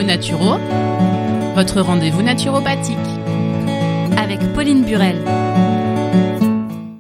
Naturo, votre rendez-vous naturopathique. Avec Pauline Burel.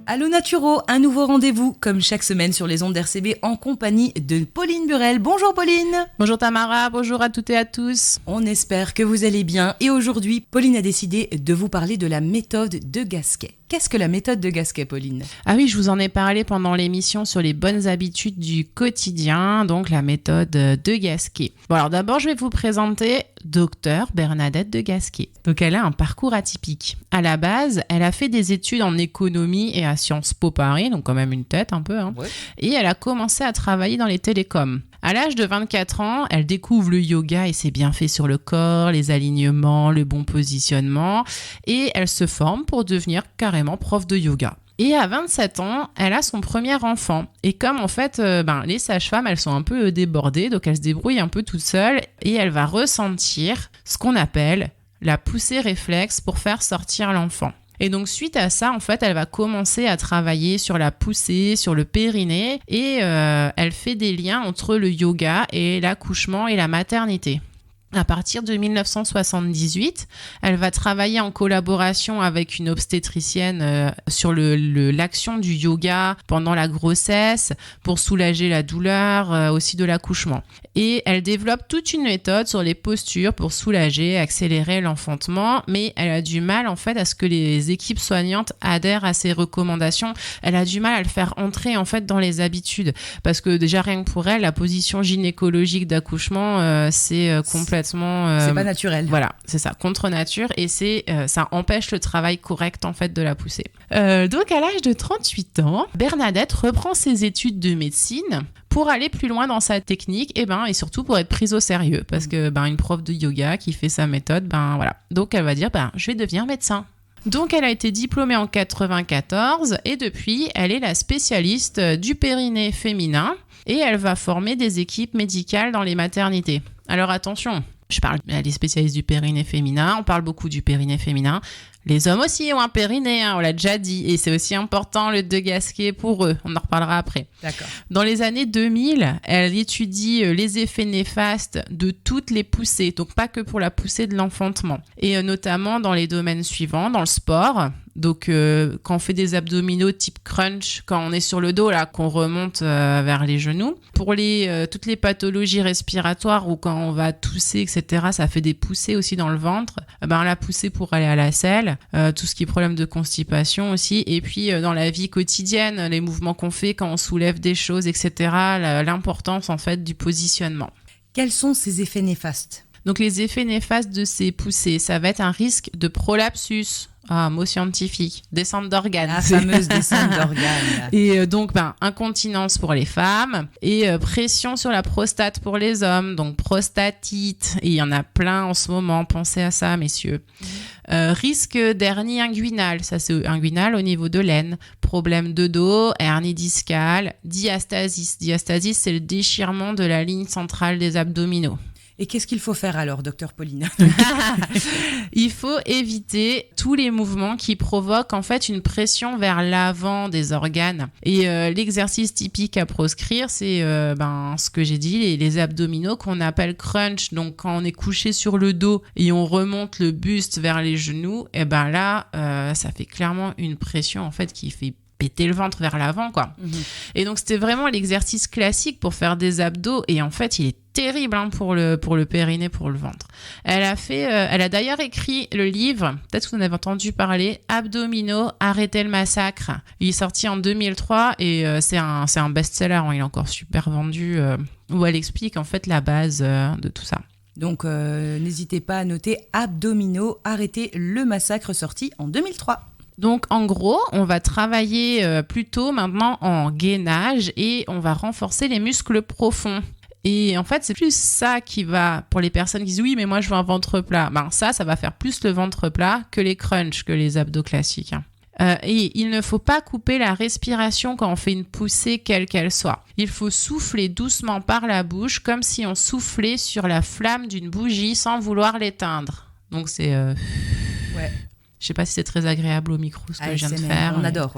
Allô Naturo, un nouveau rendez-vous, comme chaque semaine sur les ondes d'RCB en compagnie de Pauline Burel. Bonjour Pauline. Bonjour Tamara, bonjour à toutes et à tous. On espère que vous allez bien et aujourd'hui, Pauline a décidé de vous parler de la méthode de Gasquet. Qu'est-ce que la méthode de Gasquet, Pauline ? Ah oui, je vous en ai parlé pendant l'émission sur les bonnes habitudes du quotidien, donc la méthode de Gasquet. Bon alors d'abord, je vais vous présenter Dr Bernadette de Gasquet. Donc elle a un parcours atypique. À la base, elle a fait des études en économie et à Sciences Po Paris, donc quand même une tête un peu, hein. Ouais. Et elle a commencé à travailler dans les télécoms. À l'âge de 24 ans, elle découvre le yoga et ses bienfaits sur le corps, les alignements, le bon positionnement, et elle se forme pour devenir carrément prof de yoga. Et à 27 ans, elle a son premier enfant. Et comme en fait, les sages-femmes, elles sont un peu débordées, donc elle se débrouille un peu toute seule, et elle va ressentir ce qu'on appelle la poussée réflexe pour faire sortir l'enfant. Et donc suite à ça, en fait, elle va commencer à travailler sur la poussée, sur le périnée et elle fait des liens entre le yoga et l'accouchement et la maternité. À partir de 1978, elle va travailler en collaboration avec une obstétricienne sur l'action du yoga pendant la grossesse pour soulager la douleur aussi de l'accouchement. Et elle développe toute une méthode sur les postures pour soulager, accélérer l'enfantement, mais elle a du mal en fait à ce que les équipes soignantes adhèrent à ses recommandations. Elle a du mal à le faire entrer en fait dans les habitudes parce que déjà rien que pour elle, la position gynécologique d'accouchement, c'est complètement c'est pas naturel. Voilà, c'est ça, contre nature et ça empêche le travail correct en fait de la poussée. Donc à l'âge de 38 ans, Bernadette reprend ses études de médecine pour aller plus loin dans sa technique et surtout pour être prise au sérieux parce que une prof de yoga qui fait sa méthode, voilà. Donc elle va dire je vais devenir médecin. Donc elle a été diplômée en 94 et depuis elle est la spécialiste du périnée féminin et elle va former des équipes médicales dans les maternités. Alors attention, elle est spécialiste du périnée féminin, on parle beaucoup du périnée féminin. Les hommes aussi ont un périnée, on l'a déjà dit, et c'est aussi important le de Gasquet pour eux, on en reparlera après. D'accord. Dans les années 2000, elle étudie les effets néfastes de toutes les poussées, donc pas que pour la poussée de l'enfantement, et notamment dans les domaines suivants, dans le sport. Donc quand on fait des abdominaux type crunch, quand on est sur le dos, là, qu'on remonte vers les genoux. Pour toutes les pathologies respiratoires ou quand on va tousser, etc., ça fait des poussées aussi dans le ventre. La poussée pour aller à la selle, tout ce qui est problème de constipation aussi. Et puis dans la vie quotidienne, les mouvements qu'on fait quand on soulève des choses, etc., l'importance en fait du positionnement. Quels sont ces effets néfastes ? Donc les effets néfastes de ces poussées, ça va être un risque de prolapsus. Ah, mot scientifique, descente d'organes. La fameuse descente d'organes. Et donc, incontinence pour les femmes et pression sur la prostate pour les hommes, donc prostatite. Et il y en a plein en ce moment, pensez à ça, messieurs. Risque d'hernie inguinale, ça c'est inguinale au niveau de l'aine. Problème de dos, hernie discale, diastasis. Diastasis, c'est le déchirement de la ligne centrale des abdominaux. Et qu'est-ce qu'il faut faire alors, docteur Pauline ? Il faut éviter tous les mouvements qui provoquent en fait une pression vers l'avant des organes. Et l'exercice typique à proscrire, c'est ce que j'ai dit, les abdominaux qu'on appelle crunch. Donc quand on est couché sur le dos et on remonte le buste vers les genoux, ça fait clairement une pression en fait qui fait péter le ventre vers l'avant, quoi. Et donc c'était vraiment l'exercice classique pour faire des abdos et en fait il est terrible pour le périnée, pour le ventre. Elle a d'ailleurs écrit le livre, peut-être que vous en avez entendu parler, Abdominaux, arrêtez le massacre. Il est sorti en 2003 et c'est un best-seller, il est encore super vendu, où elle explique en fait la base de tout ça. Donc n'hésitez pas à noter Abdominaux, arrêtez le massacre, sorti en 2003. Donc en gros, on va travailler plutôt maintenant en gainage et on va renforcer les muscles profonds. Et en fait, c'est plus ça qui va, pour les personnes qui disent oui, mais moi je veux un ventre plat. Ça va faire plus le ventre plat que les crunchs, que les abdos classiques. Et il ne faut pas couper la respiration quand on fait une poussée quelle qu'elle soit. Il faut souffler doucement par la bouche comme si on soufflait sur la flamme d'une bougie sans vouloir l'éteindre. Donc c'est... Ouais. Je sais pas si c'est très agréable au micro ce que je viens de faire. On adore.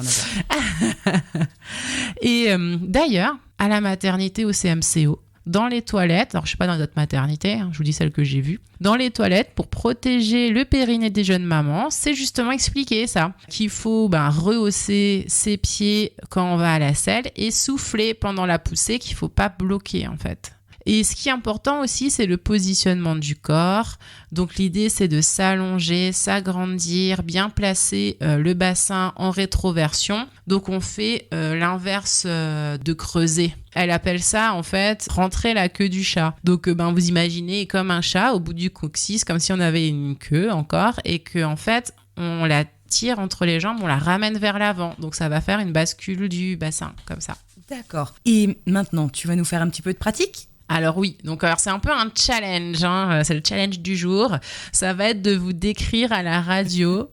Et d'ailleurs, à la maternité au CMCO, dans les toilettes, alors je sais pas dans d'autres maternités, hein, je vous dis celle que j'ai vue, dans les toilettes pour protéger le périnée des jeunes mamans, c'est justement expliqué ça, qu'il faut rehausser ses pieds quand on va à la selle et souffler pendant la poussée, qu'il faut pas bloquer en fait. Et ce qui est important aussi, c'est le positionnement du corps. Donc l'idée, c'est de s'allonger, s'agrandir, bien placer le bassin en rétroversion. Donc on fait l'inverse de creuser. Elle appelle ça en fait rentrer la queue du chat. Donc vous imaginez comme un chat au bout du coccyx, comme si on avait une queue encore et que en fait on la tire entre les jambes, on la ramène vers l'avant. Donc ça va faire une bascule du bassin comme ça. D'accord. Et maintenant, tu vas nous faire un petit peu de pratique ? Alors oui, alors c'est un peu un challenge, c'est le challenge du jour. Ça va être de vous décrire à la radio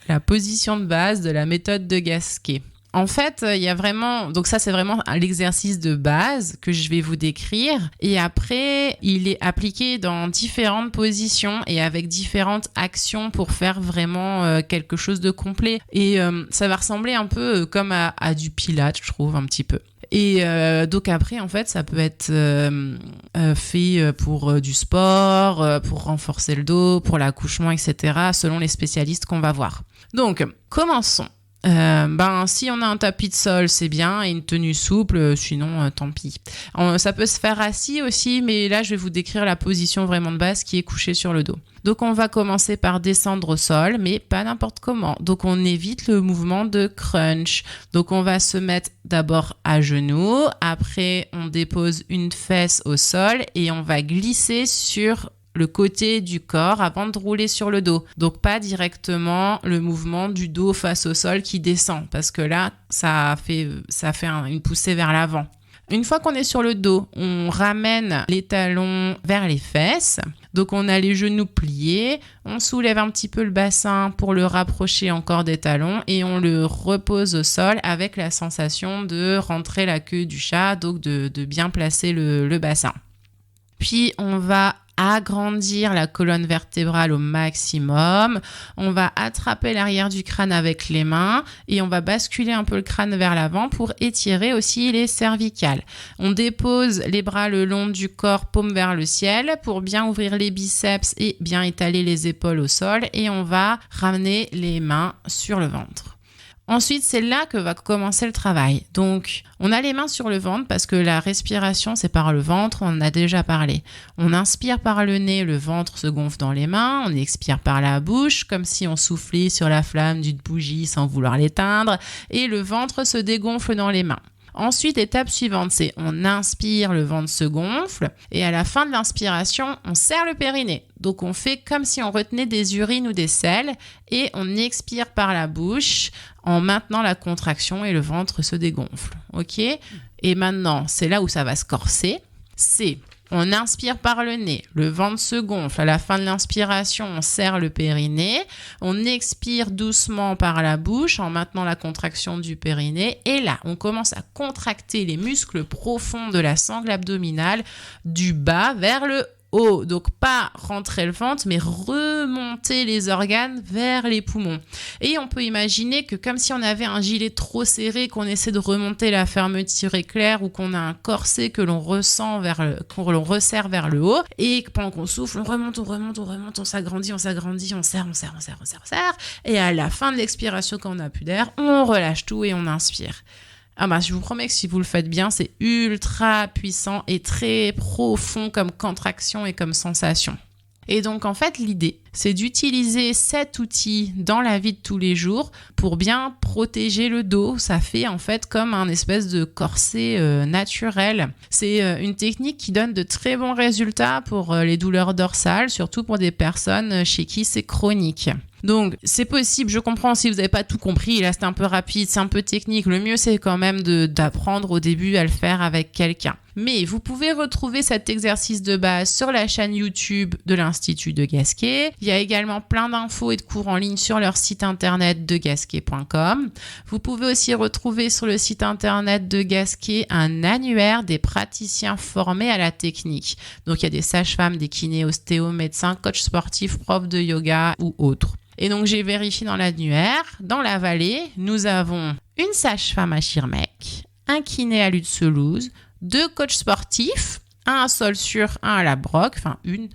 la position de base de la méthode de Gasquet. En fait, il y a vraiment... Donc ça, c'est vraiment l'exercice de base que je vais vous décrire. Et après, il est appliqué dans différentes positions et avec différentes actions pour faire vraiment quelque chose de complet. Et ça va ressembler un peu comme à du pilates, je trouve, un petit peu. Et donc après, en fait, ça peut être fait pour du sport, pour renforcer le dos, pour l'accouchement, etc., selon les spécialistes qu'on va voir. Donc, commençons. Si on a un tapis de sol, c'est bien, et une tenue souple, sinon, tant pis. Ça peut se faire assis aussi, mais là, je vais vous décrire la position vraiment de base qui est couchée sur le dos. Donc, on va commencer par descendre au sol, mais pas n'importe comment. Donc, on évite le mouvement de crunch. Donc, on va se mettre d'abord à genoux. Après, on dépose une fesse au sol et on va glisser sur le côté du corps avant de rouler sur le dos. Donc, pas directement le mouvement du dos face au sol qui descend parce que là, ça fait une poussée vers l'avant. Une fois qu'on est sur le dos, on ramène les talons vers les fesses. Donc, on a les genoux pliés. On soulève un petit peu le bassin pour le rapprocher encore des talons et on le repose au sol avec la sensation de rentrer la queue du chat, donc de bien placer le bassin. Puis, on va agrandir la colonne vertébrale au maximum. On va attraper l'arrière du crâne avec les mains et on va basculer un peu le crâne vers l'avant pour étirer aussi les cervicales. On dépose les bras le long du corps, paume vers le ciel pour bien ouvrir les biceps et bien étaler les épaules au sol et on va ramener les mains sur le ventre. Ensuite, c'est là que va commencer le travail. Donc, on a les mains sur le ventre parce que la respiration, c'est par le ventre, on en a déjà parlé. On inspire par le nez, le ventre se gonfle dans les mains, on expire par la bouche, comme si on soufflait sur la flamme d'une bougie sans vouloir l'éteindre, et le ventre se dégonfle dans les mains. Ensuite, étape suivante, c'est on inspire, le ventre se gonfle et à la fin de l'inspiration, on serre le périnée. Donc, on fait comme si on retenait des urines ou des selles et on expire par la bouche en maintenant la contraction et le ventre se dégonfle. OK ? Et maintenant, c'est là où ça va se corser. On inspire par le nez, le ventre se gonfle. À la fin de l'inspiration, on serre le périnée. On expire doucement par la bouche en maintenant la contraction du périnée. Et là, on commence à contracter les muscles profonds de la sangle abdominale du bas vers le haut. Donc, pas rentrer le ventre, mais remonter les organes vers les poumons. Et on peut imaginer que comme si on avait un gilet trop serré, qu'on essaie de remonter la fermeture éclair ou qu'on a un corset que l'on resserre vers le haut. Et pendant qu'on souffle, on remonte, on s'agrandit, on serre. Et à la fin de l'expiration, quand on n'a plus d'air, on relâche tout et on inspire. Je vous promets que si vous le faites bien, c'est ultra puissant et très profond comme contraction et comme sensation. Et donc, en fait, l'idée, c'est d'utiliser cet outil dans la vie de tous les jours pour bien protéger le dos. Ça fait en fait comme un espèce de corset naturel. C'est une technique qui donne de très bons résultats pour les douleurs dorsales, surtout pour des personnes chez qui c'est chronique. Donc, c'est possible, je comprends si vous n'avez pas tout compris, là c'est un peu rapide, c'est un peu technique. Le mieux, c'est quand même d'apprendre au début à le faire avec quelqu'un. Mais vous pouvez retrouver cet exercice de base sur la chaîne YouTube de l'Institut de Gasquet. Il y a également plein d'infos et de cours en ligne sur leur site internet degasquet.com. Vous pouvez aussi retrouver sur le site internet de Gasquet un annuaire des praticiens formés à la technique. Donc, il y a des sages-femmes, des kinés, ostéos, médecins, coachs sportifs, profs de yoga ou autres. Et donc, j'ai vérifié dans l'annuaire. Dans la vallée, nous avons une sage-femme à Schirmeck, un kiné à Lutzelouse, 2 coachs sportifs, un à sol sûr, un à la broc, enfin une,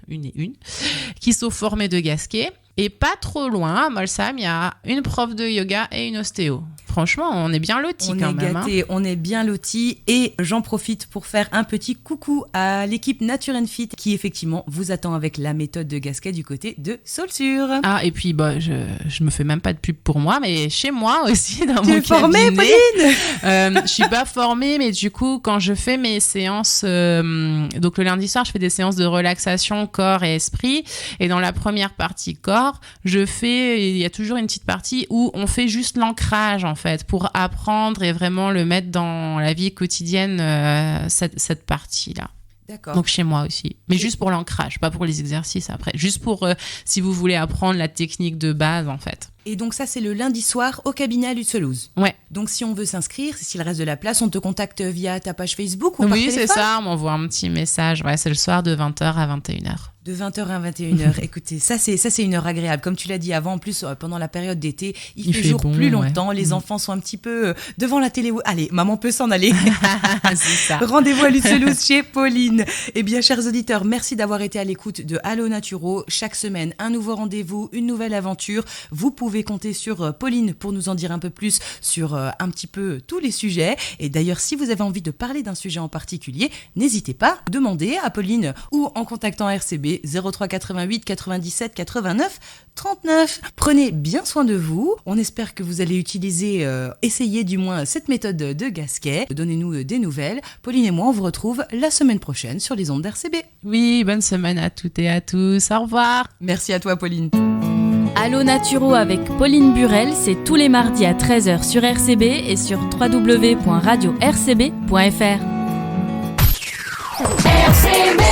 qui sont formés de Gasquet. Et pas trop loin, à Molsheim, il y a une prof de yoga et une ostéo. Franchement, on est bien lotis quand même. On est bien lotis. Et j'en profite pour faire un petit coucou à l'équipe Nature & Fit qui, effectivement, vous attend avec la méthode de Gasquet du côté de Saulsure. Ah, et puis, je me fais même pas de pub pour moi, mais chez moi aussi, dans mon cabinet. Tu es formée, Pauline? Je suis pas formée, mais du coup, quand je fais mes séances, donc le lundi soir, je fais des séances de relaxation corps et esprit. Et dans la première partie corps, il y a toujours une petite partie où on fait juste l'ancrage en fait pour apprendre et vraiment le mettre dans la vie quotidienne, cette partie-là. D'accord. Donc chez moi aussi, mais juste pour l'ancrage, pas pour les exercices après, juste pour si vous voulez apprendre la technique de base en fait. Et donc ça, c'est le lundi soir au cabinet à Lutzelouse. Ouais. Donc si on veut s'inscrire, s'il reste de la place, on te contacte via ta page Facebook ou par téléphone? Oui, c'est ça, on m'envoie un petit message. Ouais, c'est le soir de 20h à 21h. De 20h à 21h. Écoutez, ça c'est une heure agréable. Comme tu l'as dit avant, en plus, pendant la période d'été, il fait jour bon, plus longtemps. Ouais. Les enfants sont un petit peu devant la télé. Allez, maman peut s'en aller. C'est ça. Rendez-vous à Lutzelouse chez Pauline. Eh bien, chers auditeurs, merci d'avoir été à l'écoute de Allo Naturo. Chaque semaine, un nouveau rendez-vous, une nouvelle aventure. Vous pouvez compter sur Pauline pour nous en dire un peu plus sur un petit peu tous les sujets. Et d'ailleurs, si vous avez envie de parler d'un sujet en particulier, n'hésitez pas, demandez à Pauline ou en contactant RCB 03 88 97 89 39. Prenez bien soin de vous. On espère que vous allez essayer du moins cette méthode de Gasquet. Donnez-nous des nouvelles. Pauline et moi, on vous retrouve la semaine prochaine sur les ondes d'RCB. Oui, bonne semaine à toutes et à tous. Au revoir. Merci à toi, Pauline. Allo Naturo avec Pauline Burel, c'est tous les mardis à 13h sur RCB et sur www.radio-rcb.fr. RCB